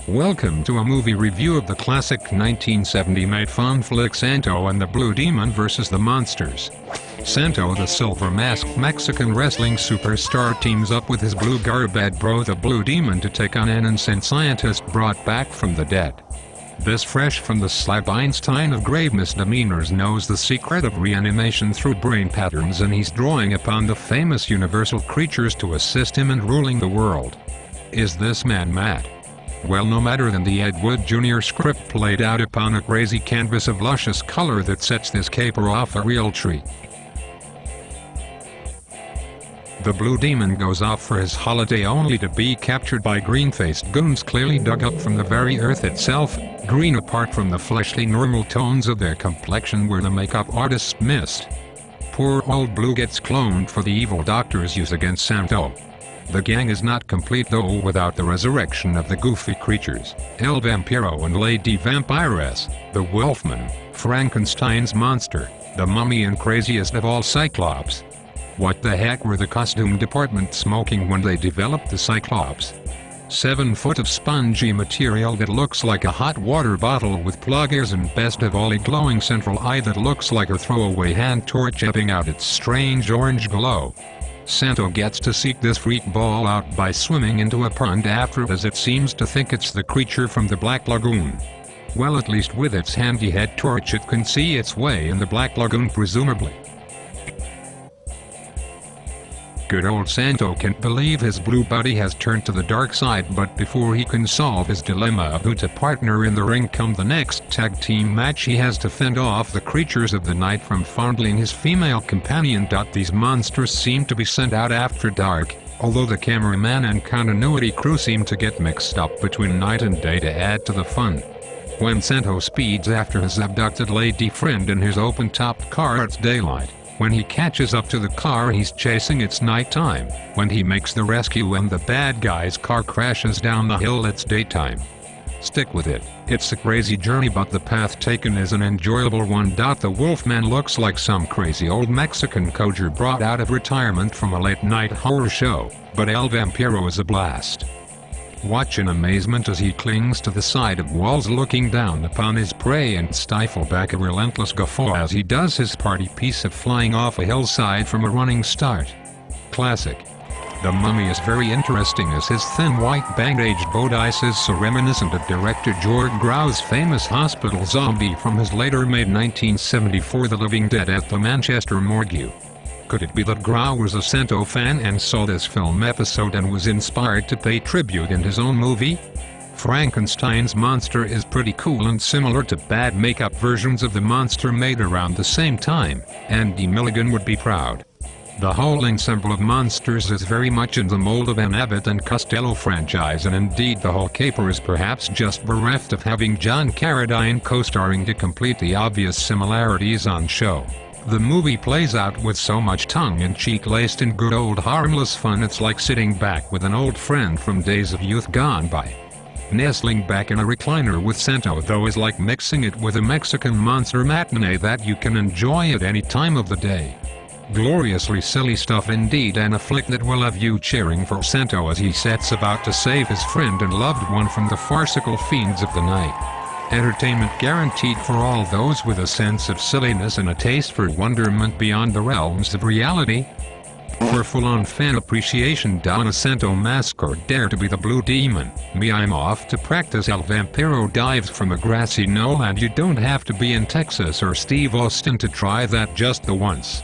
Welcome to a movie review of the classic 1970-made fun flick Santo and the Blue Demon vs. the Monsters. Santo, the silver-masked Mexican wrestling superstar, teams up with his blue garbed bro the Blue Demon to take on an innocent scientist brought back from the dead. This fresh from the slab Einstein of grave misdemeanors knows the secret of reanimation through brain patterns, and he's drawing upon the famous universal creatures to assist him in ruling the world. Is this man mad? Well, no matter than the Ed Wood Jr. script played out upon a crazy canvas of luscious color that sets this caper off a real treat. The Blue Demon goes off for his holiday only to be captured by green-faced goons clearly dug up from the very earth itself, green apart from the fleshly normal tones of their complexion where the makeup artists missed. Poor old Blue gets cloned for the evil doctor's use against Santo. The gang is not complete though without the resurrection of the goofy creatures, El Vampiro and Lady Vampiress, the Wolfman, Frankenstein's monster, the mummy, and craziest of all Cyclops. What the heck were the costume department smoking when they developed the Cyclops? 7 foot of spongy material that looks like a hot water bottle with plug ears, and best of all a glowing central eye that looks like a throwaway hand torch ebbing out its strange orange glow. Santo gets to seek this freak ball out by swimming into a pond after, as it seems to think it's the creature from the Black Lagoon. Well, at least with its handy head torch it can see its way in the Black Lagoon presumably. Good old Santo can't believe his blue buddy has turned to the dark side, but before he can solve his dilemma of who to partner in the ring come the next tag team match, he has to fend off the creatures of the night from fondling his female companion. These monsters seem to be sent out after dark, although the cameraman and continuity crew seem to get mixed up between night and day to add to the fun. When Santo speeds after his abducted lady friend in his open-topped car, it's daylight. When he catches up to the car, he's chasing, it's nighttime. When he makes the rescue and the bad guy's car crashes down the hill, it's daytime. Stick with it, it's a crazy journey, but the path taken is an enjoyable one. The Wolfman looks like some crazy old Mexican codger brought out of retirement from a late-night horror show, but El Vampiro is a blast. Watch in amazement as he clings to the side of walls looking down upon his prey and stifle back a relentless guffaw as he does his party piece of flying off a hillside from a running start. Classic. The Mummy is very interesting as his thin white bandaged bodice is so reminiscent of director George Grau's famous hospital zombie from his later-made 1974 The Living Dead at the Manchester Morgue. Could it be that Grau was a Santo fan and saw this film episode and was inspired to pay tribute in his own movie? Frankenstein's monster is pretty cool and similar to bad makeup versions of the monster made around the same time. Andy Milligan would be proud. The whole ensemble of monsters is very much in the mold of an Abbott and Costello franchise, and indeed the whole caper is perhaps just bereft of having John Carradine co-starring to complete the obvious similarities on show. The movie plays out with so much tongue-in-cheek laced in good old harmless fun, it's like sitting back with an old friend from days of youth gone by. Nestling back in a recliner with Santo though is like mixing it with a Mexican monster matinee that you can enjoy at any time of the day. Gloriously silly stuff indeed, and a flick that will have you cheering for Santo as he sets about to save his friend and loved one from the farcical fiends of the night. Entertainment guaranteed for all those with a sense of silliness and a taste for wonderment beyond the realms of reality. For full-on fan appreciation, don a Santo mask or dare to be the Blue Demon. Me, I'm off to practice El Vampiro dives from a grassy knoll, and you don't have to be in Texas or Steve Austin to try that just the once.